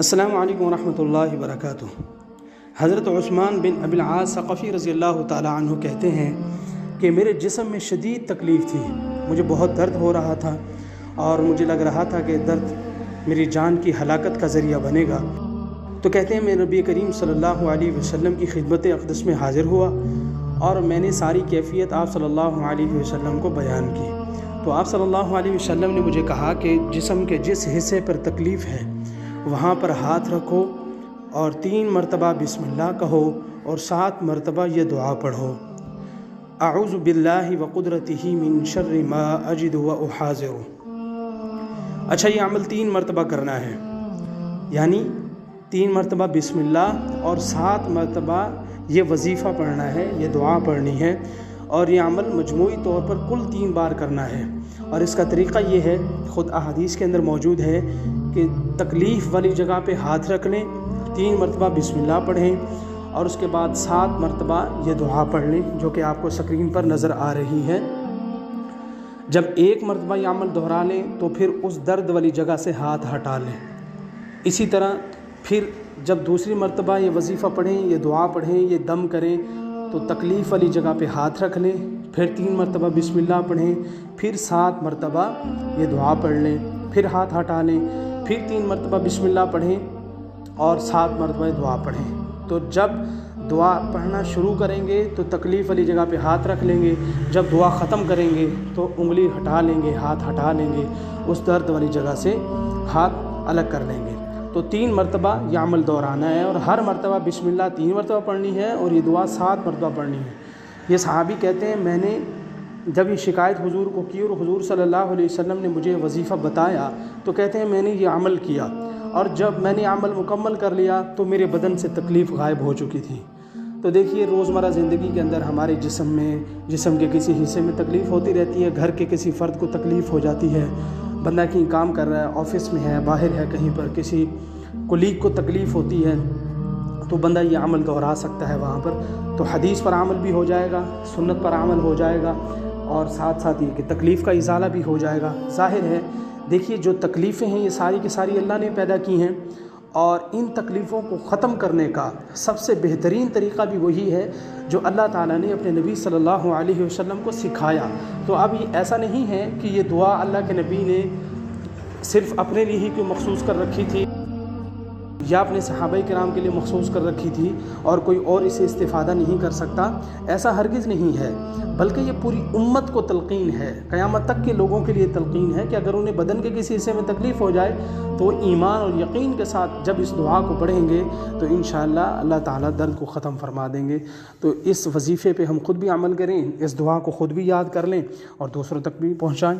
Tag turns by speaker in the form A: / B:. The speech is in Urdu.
A: السلام علیکم ورحمۃ اللہ وبرکاتہ۔ حضرت عثمان بن ابی العاص ثقفی رضی اللہ تعالیٰ عنہ کہتے ہیں کہ میرے جسم میں شدید تکلیف تھی، مجھے بہت درد ہو رہا تھا اور مجھے لگ رہا تھا کہ درد میری جان کی ہلاکت کا ذریعہ بنے گا۔ تو کہتے ہیں میں نبی کریم صلی اللہ علیہ وسلم کی خدمت اقدس میں حاضر ہوا اور میں نے ساری کیفیت آپ صلی اللہ علیہ وسلم کو بیان کی۔ تو آپ صلی اللہ علیہ وسلم نے مجھے کہا کہ جسم کے جس حصے پر تکلیف ہے وہاں پر ہاتھ رکھو اور 3 مرتبہ بسم اللہ کہو اور 7 مرتبہ یہ دعا پڑھو، اعوذ باللہ وقدرتہ من شر ما اجد واحاذر۔ اچھا، یہ عمل 3 مرتبہ کرنا ہے، یعنی 3 مرتبہ بسم اللہ اور 7 مرتبہ یہ وظیفہ پڑھنا ہے، یہ دعا پڑھنی ہے، اور یہ عمل مجموعی طور پر کل 3 بار کرنا ہے۔ اور اس کا طریقہ یہ ہے، خود احادیث کے اندر موجود ہے کہ تکلیف والی جگہ پہ ہاتھ رکھ لیں، 3 مرتبہ بسم اللہ پڑھیں اور اس کے بعد 7 مرتبہ یہ دعا پڑھ لیں جو کہ آپ کو اسکرین پر نظر آ رہی ہے۔ جب 1 مرتبہ یہ عمل دہرا لیں تو پھر اس درد والی جگہ سے ہاتھ ہٹا لیں۔ اسی طرح پھر جب دوسری مرتبہ یہ وظیفہ پڑھیں، یہ دعا پڑھیں، یہ دم کریں تو تکلیف والی جگہ پہ ہاتھ رکھ لیں، پھر 3 مرتبہ بسم اللہ پڑھیں، پھر 7 مرتبہ یہ دعا پڑھ لیں، پھر ہاتھ ہٹا لیں، پھر 3 مرتبہ بسم اللہ پڑھیں اور 7 مرتبہ یہ دعا پڑھیں۔ تو جب دعا پڑھنا شروع کریں گے تو تکلیف والی جگہ پہ ہاتھ رکھ لیں گے، جب دعا ختم کریں گے تو انگلی ہٹا لیں گے، ہاتھ ہٹا لیں گے، اس درد والی جگہ سے ہاتھ الگ کر لیں گے۔ تو 3 مرتبہ یہ عمل دہرانا ہے اور ہر مرتبہ بسم اللہ 3 مرتبہ پڑھنی ہے اور یہ دعا 7 مرتبہ پڑھنی ہے۔ یہ صحابی کہتے ہیں میں نے جب یہ شکایت حضور کو کی اور حضور صلی اللہ علیہ وسلم نے مجھے وظیفہ بتایا تو کہتے ہیں میں نے یہ عمل کیا اور جب میں نے عمل مکمل کر لیا تو میرے بدن سے تکلیف غائب ہو چکی تھی۔ تو دیکھیے روزمرہ زندگی کے اندر ہمارے جسم کے کسی حصے میں تکلیف ہوتی رہتی ہے، گھر کے کسی فرد کو تکلیف ہو جاتی ہے، بندہ کہیں کام کر رہا ہے، آفس میں ہے، باہر ہے، کہیں پر کسی کولیگ کو تکلیف ہوتی ہے تو بندہ یہ عمل دہرا سکتا ہے وہاں پر۔ تو حدیث پر عمل بھی ہو جائے گا، سنت پر عمل ہو جائے گا اور ساتھ ساتھ یہ کہ تکلیف کا ازالہ بھی ہو جائے گا۔ ظاہر ہے دیکھیے جو تکلیفیں ہیں یہ ساری کی ساری اللہ نے پیدا کی ہیں اور ان تکلیفوں کو ختم کرنے کا سب سے بہترین طریقہ بھی وہی ہے جو اللہ تعالیٰ نے اپنے نبی صلی اللہ علیہ وسلم کو سکھایا۔ تو اب یہ ایسا نہیں ہے کہ یہ دعا اللہ کے نبی نے صرف اپنے لیے ہی کوئی مخصوص کر رکھی تھی یا اپنے صحابہ کرام کے لیے مخصوص کر رکھی تھی اور کوئی اور اسے استفادہ نہیں کر سکتا، ایسا ہرگز نہیں ہے، بلکہ یہ پوری امت کو تلقین ہے، قیامت تک کے لوگوں کے لیے تلقین ہے کہ اگر انہیں بدن کے کسی حصے میں تکلیف ہو جائے تو وہ ایمان اور یقین کے ساتھ جب اس دعا کو پڑھیں گے تو انشاءاللہ اللہ تعالیٰ درد کو ختم فرما دیں گے۔ تو اس وظیفے پہ ہم خود بھی عمل کریں، اس دعا کو خود بھی یاد کر لیں اور دوسروں تک بھی پہنچائیں۔